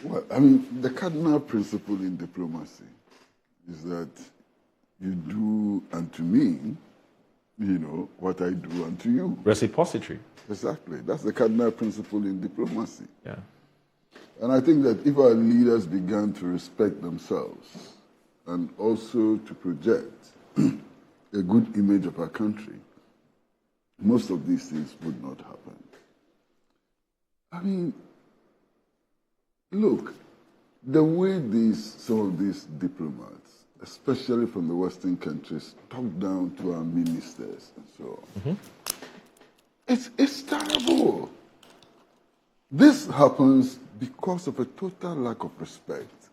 Well, I mean, the cardinal principle in diplomacy is that you do unto me, what I do unto you. Reciprocity. Exactly. That's the cardinal principle in diplomacy. Yeah. And I think that if our leaders began to respect themselves and also to project a good image of our country, most of these things would not happen. I mean, look, the way some of these diplomats, especially from the Western countries, talk down to our ministers and so on, it's terrible. This happens because of a total lack of respect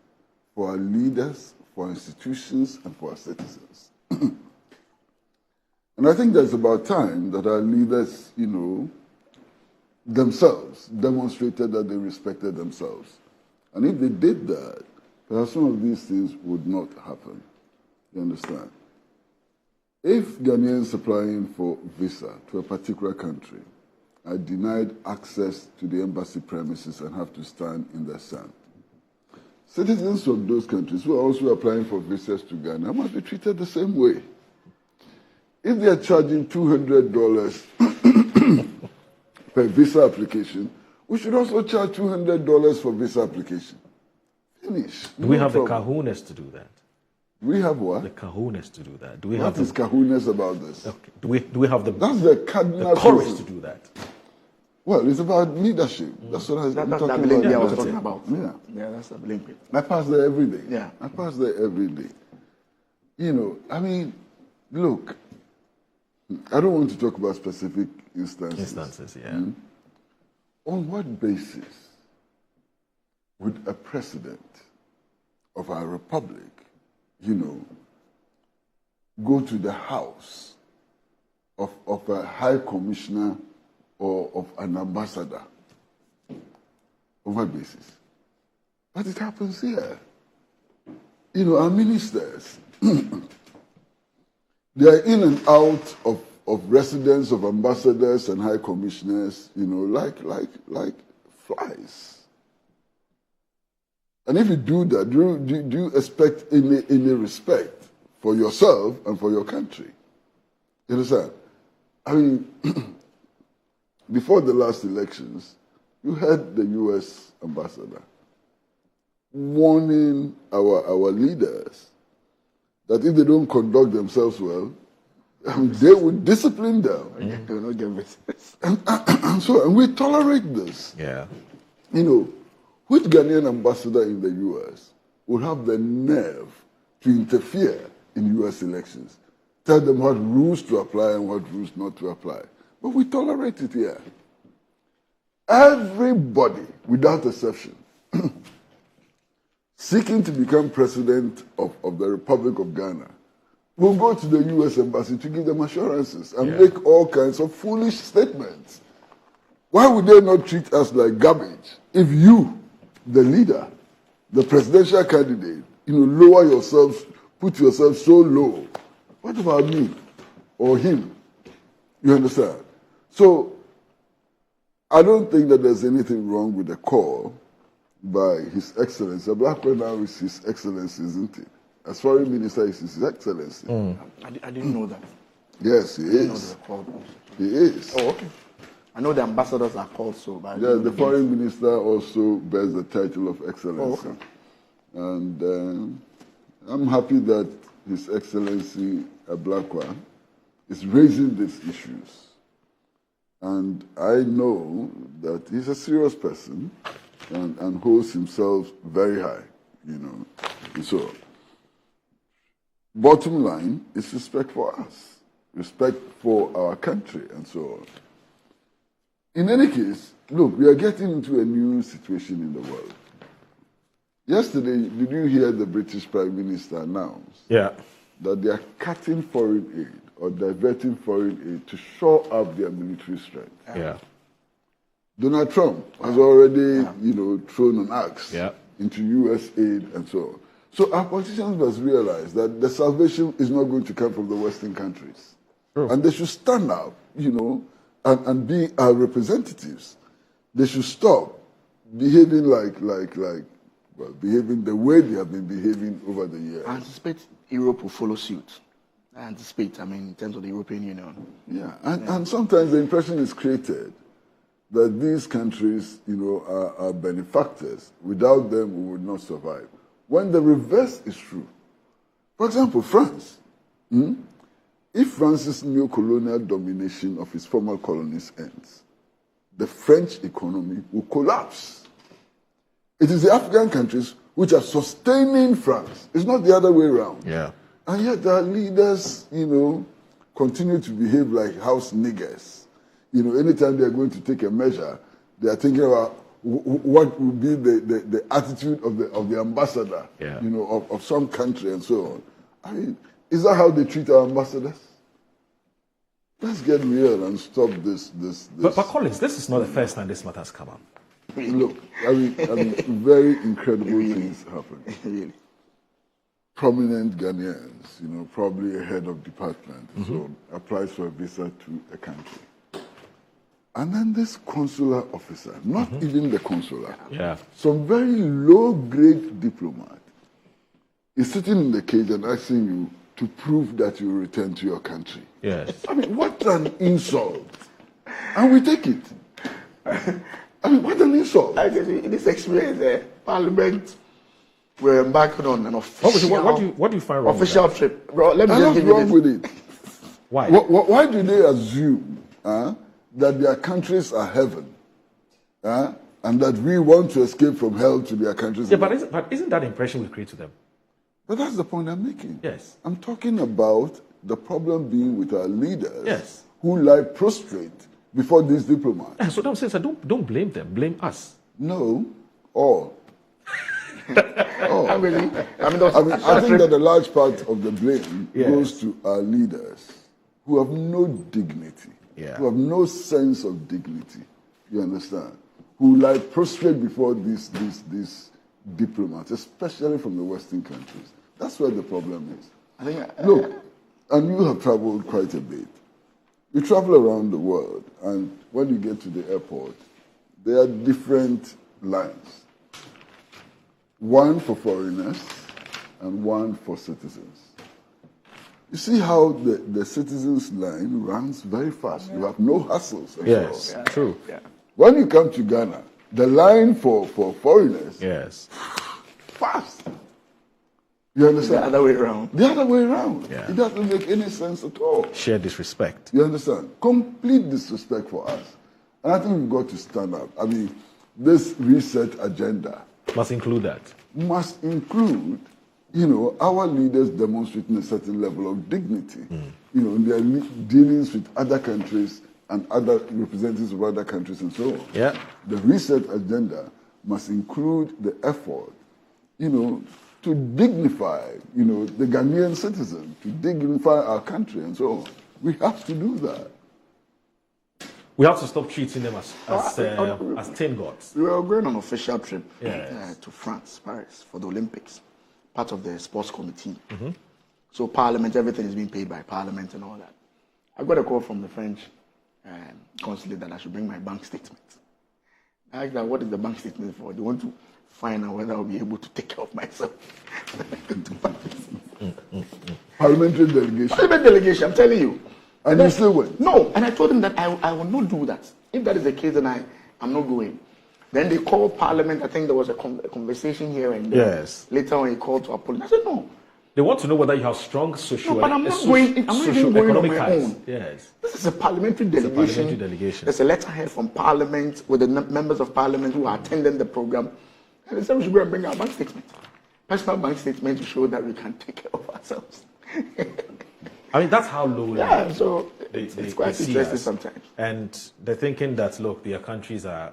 for our leaders, for our institutions, and for our citizens. And I think that it's about time that our leaders, themselves demonstrated that they respected themselves. And if they did that, perhaps some of these things would not happen. You understand? If Ghanaians applying for visa to a particular country are denied access to the embassy premises and have to stand in the sun, citizens of those countries who are also applying for visas to Ghana must be treated the same way. If they are charging $200 per visa application, we should also charge $200 for visa application. Finish. Do we have the kahunas to do that? We have what? The kahunas to do that. Do we What have is kahunas about this? Okay. Do we have the That's the cardinal courage principle. to do that? Well, it's about leadership. That's what I'm That's talking the about. blame I was talking about. Yeah. Yeah, that's the blame. I pass there every day. Yeah. I pass there every day. I mean, look, I don't want to talk about specific instances. Yeah. On what basis would a president of our republic, go to the house of a high commissioner or of an ambassador? On what basis? But it happens here. Our ministers, they are in and out of residence of ambassadors and high commissioners, like flies. And if you do that, do you expect any respect for yourself and for your country? You understand? I mean, before the last elections, you had the U.S. ambassador warning our leaders that if they don't conduct themselves well, they would discipline them. They will not get visits. And we tolerate this. Yeah. Which Ghanaian ambassador in the U.S. would have the nerve to interfere in U.S. elections, tell them what rules to apply and what rules not to apply? But we tolerate it here. Everybody, without exception, seeking to become president of the Republic of Ghana will go to the U.S. embassy to give them assurances and make all kinds of foolish statements. Why would they not treat us like garbage if you, the leader, the presidential candidate, lower yourselves, put yourself so low? What about me or him? You understand? So I don't think that there's anything wrong with the call by His Excellency. A black man now is His Excellency, isn't it? As foreign minister, is His Excellency. I didn't know that. Yes, he is. He is. Oh, okay. I know the ambassadors are called so. But The foreign minister also bears the title of Excellency. Oh, okay. And I'm happy that His Excellency Ablakwa is raising these issues. And I know that he's a serious person and holds himself very high, And so, bottom line is respect for us, respect for our country, and so on. In any case, look, we are getting into a new situation in the world. Yesterday, did you hear the British Prime Minister announce that they are cutting foreign aid or diverting foreign aid to shore up their military strength? Yeah. Donald Trump has already, thrown an axe into U.S. aid and so on. So our politicians must realize that the salvation is not going to come from the Western countries. True. And they should stand up, and be our representatives. They should stop behaving like well, behaving the way they have been behaving over the years. I anticipate Europe will follow suit. I anticipate, in terms of the European Union. Yeah, and sometimes the impression is created that these countries, are benefactors. Without them, we would not survive. When the reverse is true. For example, France. If France's neo-colonial domination of its former colonies ends, the French economy will collapse. It is the African countries which are sustaining France. It's not the other way around. Yeah. And yet our leaders, continue to behave like house niggers. Anytime they're going to take a measure, they are thinking about what would be the attitude of the ambassador, of some country and so on. Is that how they treat our ambassadors? Let's get real and stop this. But Collins, this is not the first time this matter has come up. Look, very incredible things happen. Really. Prominent Ghanaians, probably a head of department, so applies for a visa to a country. And then this consular officer, not even the consular, some very low-grade diplomat, is sitting in the cage and asking you to prove that you return to your country. Yes. What an insult. And we take it. What an insult. In this experience, Parliament were embarking on an official, what do you find wrong official with that? trip. Bro, let me just give you wrong this. with it? Why? Why do they assume that their countries are heaven? And that we want to escape from hell to their countries? Yeah, but isn't that the impression we create to them? But that's the point I'm making. Yes. I'm talking about the problem being with our leaders who lie prostrate before these diplomats. Yeah, so I'm saying, don't blame them, blame us. No, all. I think that a large part of the blame goes to our leaders who have no dignity, who have no sense of dignity. You understand? Who lie prostrate before these diplomats, especially from the Western countries. That's where the problem is. Look, and you have traveled quite a bit. You travel around the world, and when you get to the airport, there are different lines. One for foreigners and one for citizens. You see how the citizens line runs very fast. You have no hassles. Yes, true. Yeah. When you come to Ghana, the line for foreigners, fast. You understand? The other way around. The other way around. Yeah. It doesn't make any sense at all. Share disrespect. You understand? Complete disrespect for us. And I think we've got to stand up. This reset agenda Must include that. must include, our leaders demonstrating a certain level of dignity, in their dealings with other countries and other representatives of other countries and so on. Yeah. The reset agenda must include the effort, to dignify, the Ghanaian citizen, to dignify our country and so on. We have to do that. We have to stop treating them as tin gods. We were going on an official trip Yes. to France, Paris, for the Olympics, part of the sports committee. So Parliament, everything is being paid by Parliament and all that. I got a call from the French consulate that I should bring my bank statement. I asked them, what is the bank statement for? They want to find out whether I'll be able to take care of myself. Parliamentary delegation. Parliament delegation, I'm telling you. And you still went? No, and I told him that I will not do that. If that is the case, then I'm not going. Then they called Parliament. I think there was a conversation here and there. Yes. Later on, he called to apologize. I said, no. They want to know whether you have strong social, No, but I'm not going. I'm not even going on socio-economic my ties. own. Yes. This is a parliamentary It's a delegation. parliamentary delegation. There's a letterhead from Parliament with the members of Parliament who are attending the program. And they said we should go and bring our bank statement. Personal bank statement to show that we can take care of ourselves. That's how low. Yeah, so it's quite see interesting us. sometimes. And they're thinking that, look, their countries are,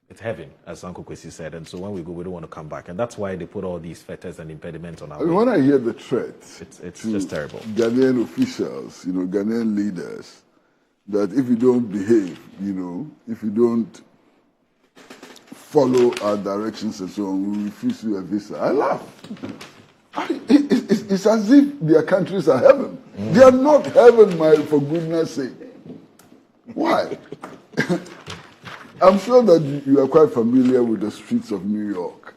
it's heaven, as Uncle Kwesi said. And so when we go, we don't want to come back. And that's why they put all these fetters and impediments on our way. When I hear the threats, It's to just terrible. Ghanaian officials, Ghanaian leaders, that if you don't behave, if you don't follow our directions and so on, we refuse you a visa. I laugh. It's as if their countries are heaven. They are not heaven, for goodness sake. Why? I'm sure that you are quite familiar with the streets of New York.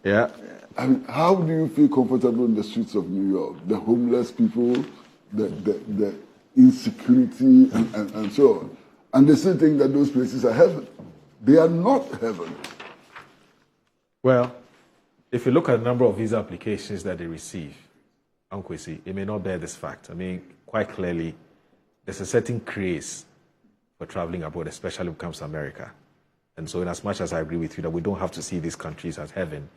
Yeah. I mean, how do you feel comfortable in the streets of New York? The homeless people, the insecurity, and so on. And they still think that those places are heaven. They are not heaven. Well, if you look at the number of visa applications that they receive, Kwesi, it may not bear this fact. I mean, quite clearly, there's a certain craze for traveling abroad, especially when it comes to America. And so in as much as I agree with you that we don't have to see these countries as heaven,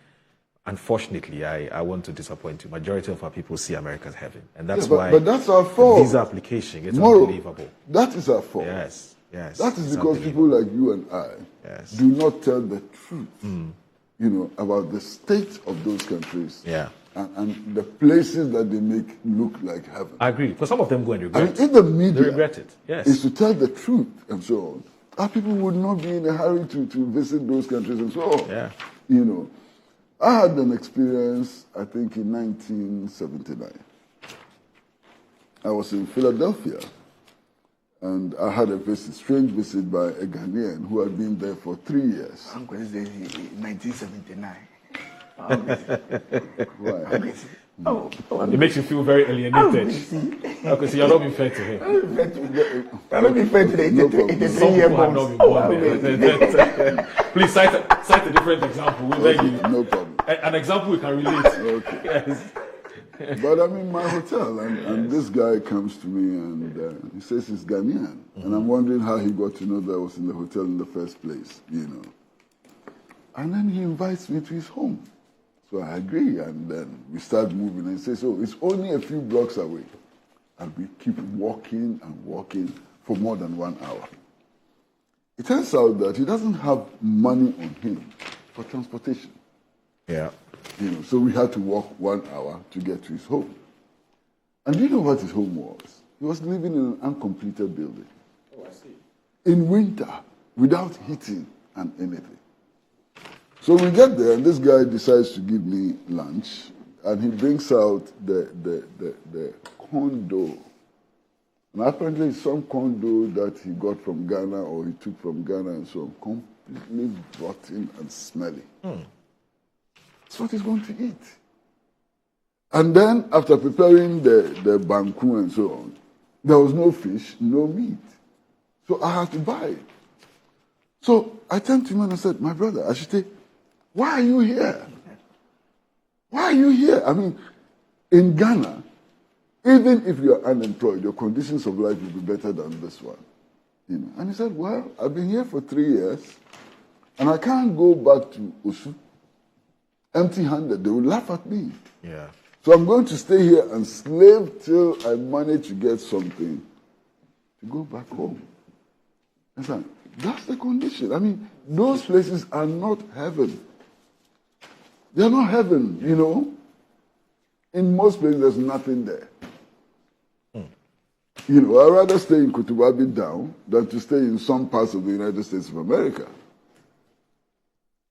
unfortunately, I want to disappoint you. Majority of our people see America as heaven. And that's why but that's our fault. Visa application, it's unbelievable. That is our fault. Yes, yes. That is because people like you and I do not tell the truth, about the state of those countries. Yeah. And the places that they make look like heaven. I agree, because some of them go and regret it. If the media they regret it, yes, is to tell the truth and so on, our people would not be in a hurry to visit those countries and so on. Yeah. I had an experience, I think, in 1979. I was in Philadelphia, and I had a strange visit by a Ghanaian who had been there for 3 years. Uncle, this is 1979. Why? It makes you feel very alienated. Okay, so you're not being fair to him. I'm not being fair to the 83-year have not been born there. Please cite a different example. We'll beg you. No problem. An example we can relate. Okay. Yes. But I'm in my hotel, and this guy comes to me, and he says he's Ghanaian. And I'm wondering how he got to know that I was in the hotel in the first place, And then he invites me to his home. So I agree, and then we start moving, and he says, so it's only a few blocks away. And we keep walking and walking for more than 1 hour. It turns out that he doesn't have money on him for transportation. Yeah. So we had to walk 1 hour to get to his home. And do you know what his home was? He was living in an uncompleted building. Oh, I see. In winter, without heating and anything. So we get there, and this guy decides to give me lunch, and he brings out the condo. And apparently it's some condo that he got from Ghana or he took from Ghana and so on, completely rotten and smelly. That's what he's going to eat. And then after preparing the banku and so on, there was no fish, no meat. So I had to buy it. So I turned to him and I said, my brother, Ashite, why are you here? Why are you here? I mean, in Ghana, even if you are unemployed, your conditions of life will be better than this one. And he said, well, I've been here for 3 years, and I can't go back to Osu empty-handed. They will laugh at me. Yeah. So I'm going to stay here and slave till I manage to get something to go back home. That's the condition. I mean, those places are not heaven. They're not heaven, In most places, there's nothing there. I'd rather stay in Kotobabi Down than to stay in some parts of the United States of America.